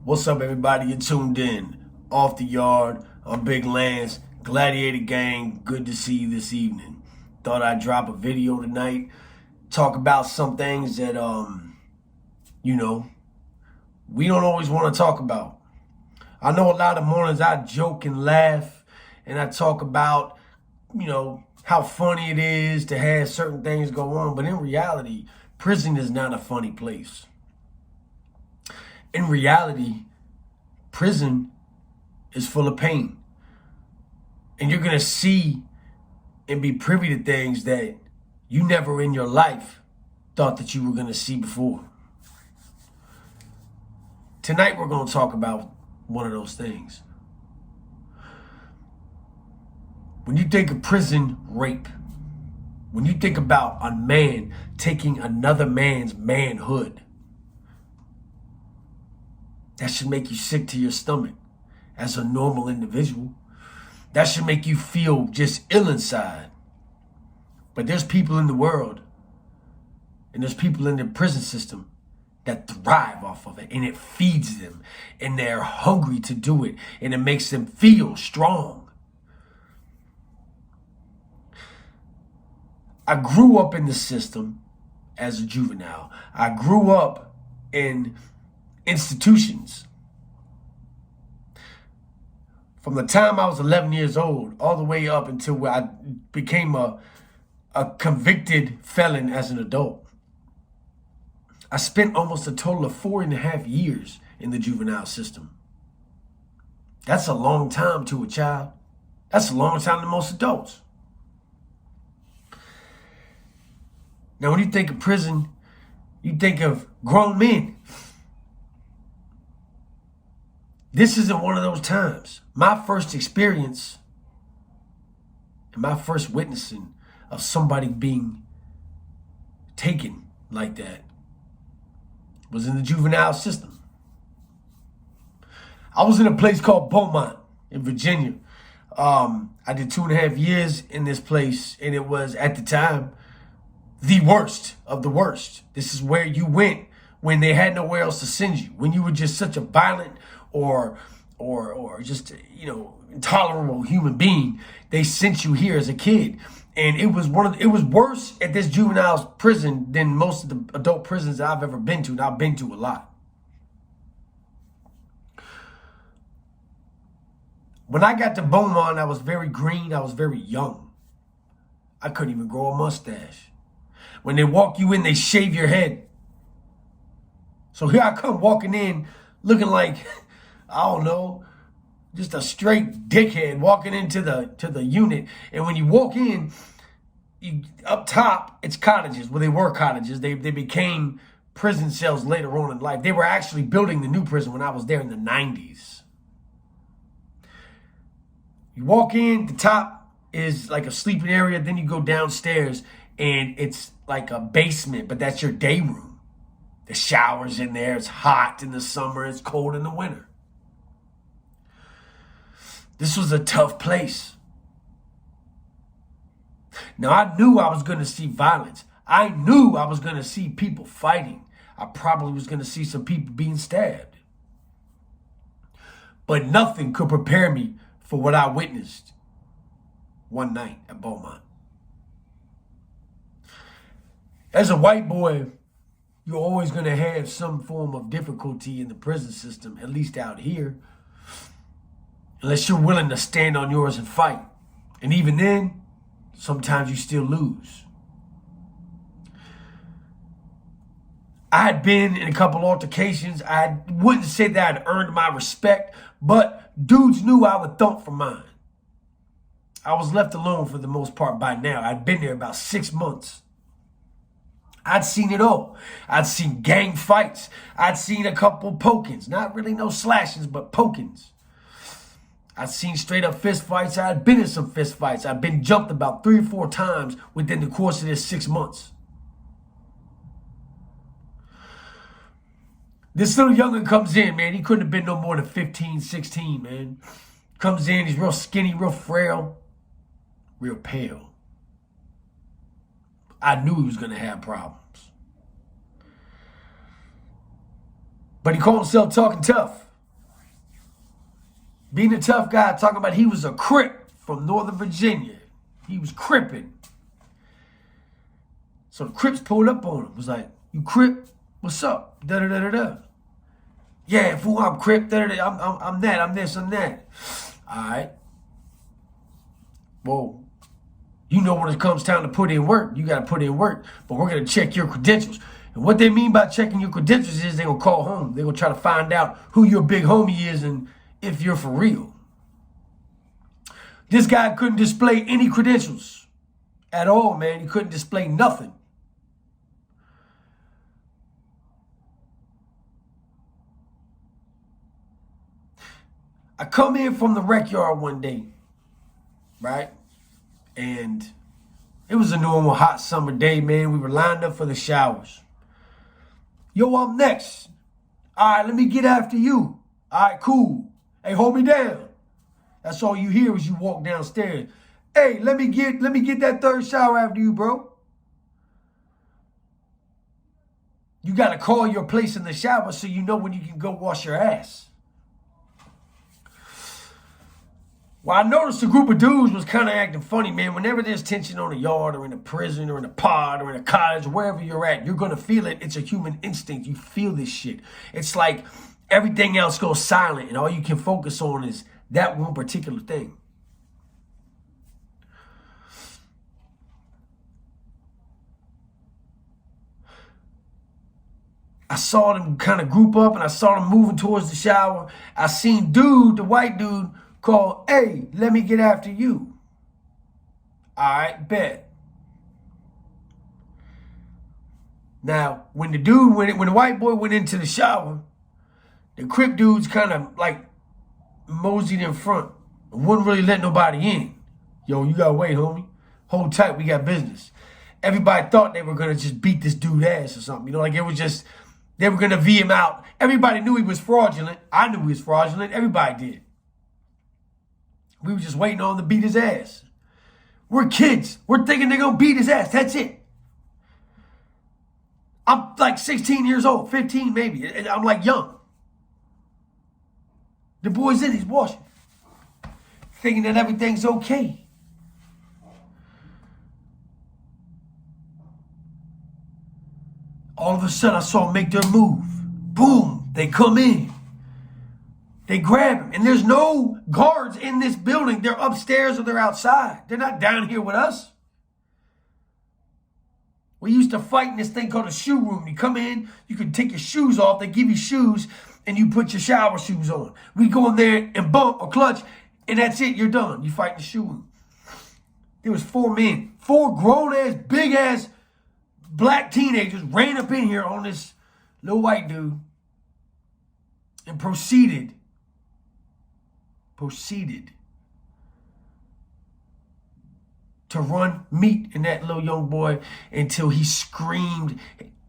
What's up, everybody? You're tuned in. Off the Yard. I'm Big Lance. Gladiator Gang. Good to see you this evening. Thought I'd drop a video tonight. Talk about some things that, we don't always want to talk about. I know a lot of mornings I joke and laugh and I talk about, how funny it is to have certain things go on. But in reality, prison is not a funny place. In reality, prison is full of pain. And you're going to see and be privy to things that you never in your life thought that you were going to see before. Tonight, we're going to talk about one of those things. When you think of prison rape, when you think about a man taking another man's manhood, that should make you sick to your stomach as a normal individual. That should make you feel just ill inside. But there's people in the world and there's people in the prison system that thrive off of it, and it feeds them and they're hungry to do it, and it makes them feel strong. I grew up in the system as a juvenile. I grew up in institutions. From the time I was 11 years old all the way up until I became a convicted felon as an adult. I spent almost a total of 4.5 years in the juvenile system. That's a long time to a child. That's a long time to most adults. Now, when you think of prison, you think of grown men. This isn't one of those times. My first experience and my first witnessing of somebody being taken like that was in the juvenile system. I was in a place called Beaumont in Virginia. I did 2.5 years in this place, and it was, at the time, the worst of the worst. This is where you went when they had nowhere else to send you, when you were just such a violent or just, intolerable human being. They sent you here as a kid. And it was worse at this juvenile prison than most of the adult prisons that I've ever been to, and I've been to a lot. When I got to Beaumont, I was very green. I was very young. I couldn't even grow a mustache. When they walk you in, they shave your head. So here I come walking in looking like, I don't know, just a straight dickhead walking into the unit. And when you walk in, up top, it's cottages. Well, they were cottages. They became prison cells later on in life. They were actually building the new prison when I was there in the 90s. You walk in, the top is like a sleeping area. Then you go downstairs and it's like a basement, but that's your day room. The shower's in there. It's hot in the summer. It's cold in the winter. This was a tough place. Now, I knew I was going to see violence. I knew I was going to see people fighting. I probably was going to see some people being stabbed. But nothing could prepare me for what I witnessed one night at Beaumont. As a white boy, you're always going to have some form of difficulty in the prison system, at least out here. Unless you're willing to stand on yours and fight. And even then, sometimes you still lose. I had been in a couple altercations. I wouldn't say that I'd earned my respect, but dudes knew I would thump for mine. I was left alone for the most part by now. I'd been there about 6 months. I'd seen it all. I'd seen gang fights. I'd seen a couple pokings. Not really no slashings, but pokings. I've seen straight up fist fights. I've been in some fist fights. I've been jumped about 3 or 4 times within the course of this 6 months. This little youngin' comes in, man. He couldn't have been no more than 15, 16, man. Comes in, he's real skinny, real frail, real pale. I knew he was going to have problems. But he called himself talking tough. Being a tough guy, talking about he was a Crip from Northern Virginia. He was cripping. So the Crips pulled up on him. Was like, you Crip? What's up? Da-da-da-da-da. Yeah, fool, I'm Crip. Da-da-da. I'm that. I'm this. I'm that. All right. Well, you know when it comes time to put in work, you got to put in work. But we're going to check your credentials. And what they mean by checking your credentials is they're going to call home. They're going to try to find out who your big homie is and if you're for real. This guy couldn't display any credentials at all, man. He couldn't display nothing. I come in from the rec yard one day, right? And it was a normal hot summer day, man. We were lined up for the showers. Yo, I'm next. All right, let me get after you. All right, cool. Hey, hold me down. That's all you hear as you walk downstairs. Hey, let me get that third shower after you, bro. You got to call your place in the shower so you know when you can go wash your ass. Well, I noticed a group of dudes was kind of acting funny, man. Whenever there's tension on a yard or in a prison or in a pod or in a cottage, wherever you're at, you're going to feel it. It's a human instinct. You feel this shit. It's like everything else goes silent and all you can focus on is that one particular thing. I saw them kind of group up and I saw them moving towards the shower. I seen the white dude, call, hey, let me get after you. All right, bet. Now, when the white boy went into the shower, the Crip dudes kind of like moseyed in front. Wouldn't really let nobody in. Yo, you gotta wait, homie. Hold tight, we got business. Everybody thought they were gonna just beat this dude ass or something. You know, like it was just, they were gonna V him out. Everybody knew he was fraudulent. I knew he was fraudulent. Everybody did. We were just waiting on him to beat his ass. We're kids. We're thinking they're going to beat his ass. That's it. I'm like 16 years old, 15 maybe. I'm like young. The boy's in, he's washing. Thinking that everything's okay. All of a sudden, I saw them make their move. Boom, they come in. They grab him. And there's no guards in this building. They're upstairs or they're outside. They're not down here with us. We used to fight in this thing called a shoe room. You come in, you can take your shoes off. They give you shoes, and you put your shower shoes on. We go in there and bump or clutch, and that's it. You're done. You fight in the shoe room. There was 4 men. 4 grown-ass, big-ass black teenagers ran up in here on this little white dude and proceeded to run meat in that little young boy until he screamed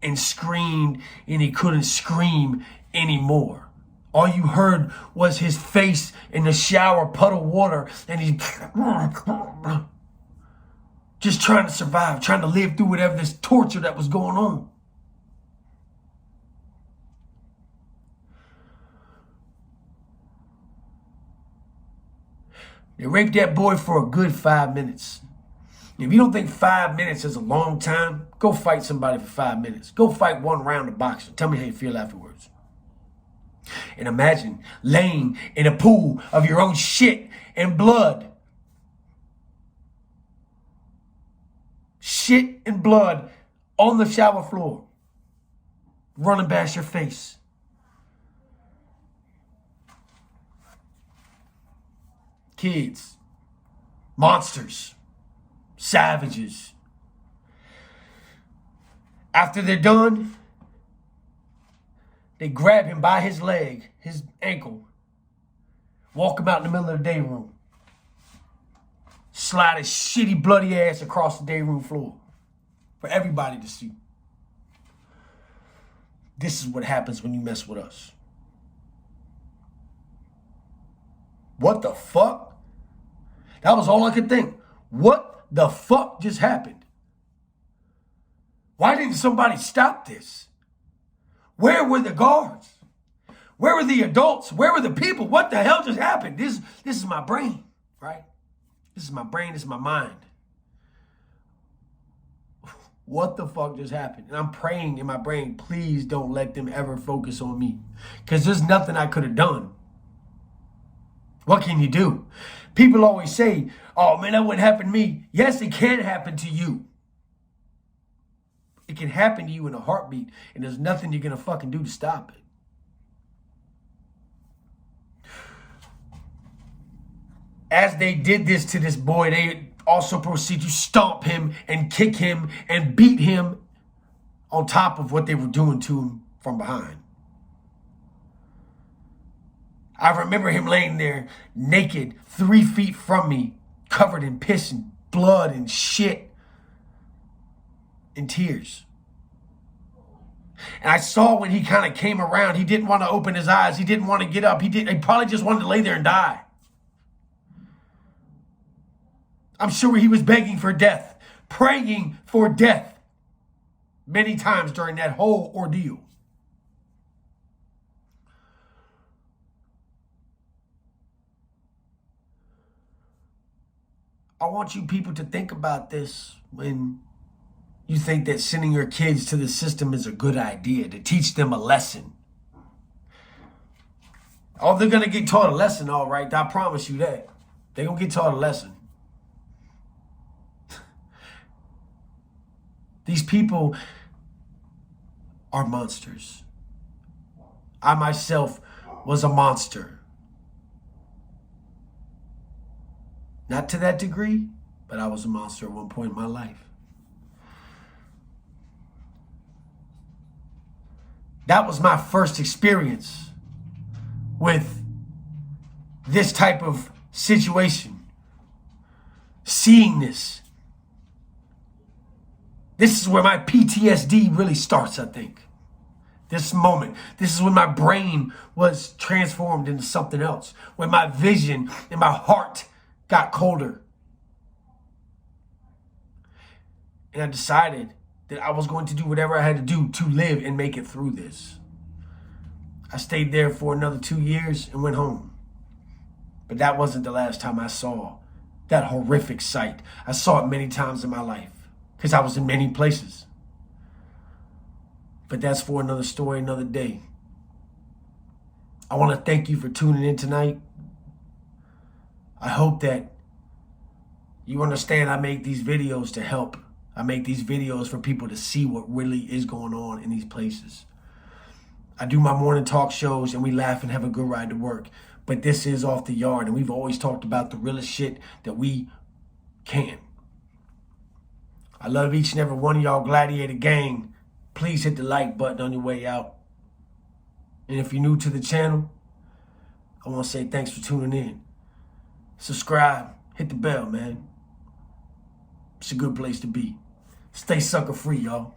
and screamed and he couldn't scream anymore. All you heard was his face in the shower, puddle water, and he's just trying to survive, trying to live through whatever this torture that was going on. They raped that boy for a good 5 minutes. If you don't think 5 minutes is a long time, go fight somebody for 5 minutes. Go fight 1 round of boxing. Tell me how you feel afterwards. And imagine laying in a pool of your own shit and blood. Shit and blood on the shower floor. Running past your face. Kids, monsters, savages. After they're done, they grab him by his leg, his ankle, walk him out in the middle of the day room, slide his shitty bloody ass across the day room floor for everybody to see. This is what happens when you mess with us. What the fuck? That was all I could think. What the fuck just happened? Why didn't somebody stop this? Where were the guards? Where were the adults? Where were the people? What the hell just happened? This is my brain, right? This is my brain. This is my mind. What the fuck just happened? And I'm praying in my brain, please don't let them ever focus on me. Because there's nothing I could have done. What can you do? People always say, oh man, that wouldn't happen to me. Yes, it can happen to you. It can happen to you in a heartbeat. And there's nothing you're going to fucking do to stop it. As they did this to this boy, they also proceed to stomp him and kick him and beat him on top of what they were doing to him from behind. I remember him laying there naked, 3 feet from me, covered in piss and blood and shit and tears. And I saw when he kind of came around, he didn't want to open his eyes. He didn't want to get up. He probably just wanted to lay there and die. I'm sure he was begging for death, praying for death many times during that whole ordeal. I want you people to think about this when you think that sending your kids to the system is a good idea, to teach them a lesson. Oh, they're going to get taught a lesson, all right. I promise you that. They're going to get taught a lesson. These people are monsters. I myself was a monster. Not to that degree, but I was a monster at one point in my life. That was my first experience with this type of situation. Seeing this. This is where my PTSD really starts, I think. This moment. This is when my brain was transformed into something else. When my vision and my heart got colder. And I decided that I was going to do whatever I had to do to live and make it through this. I stayed there for another 2 years and went home. But that wasn't the last time I saw that horrific sight. I saw it many times in my life because I was in many places. But that's for another story, another day. I want to thank you for tuning in tonight. I hope that you understand I make these videos to help. I make these videos for people to see what really is going on in these places. I do my morning talk shows and we laugh and have a good ride to work. But this is Off the Yard and we've always talked about the realest shit that we can. I love each and every one of y'all, Gladiator Gang. Please hit the like button on your way out. And if you're new to the channel, I want to say thanks for tuning in. Subscribe, hit the bell, man. It's a good place to be. Stay sucker free, y'all.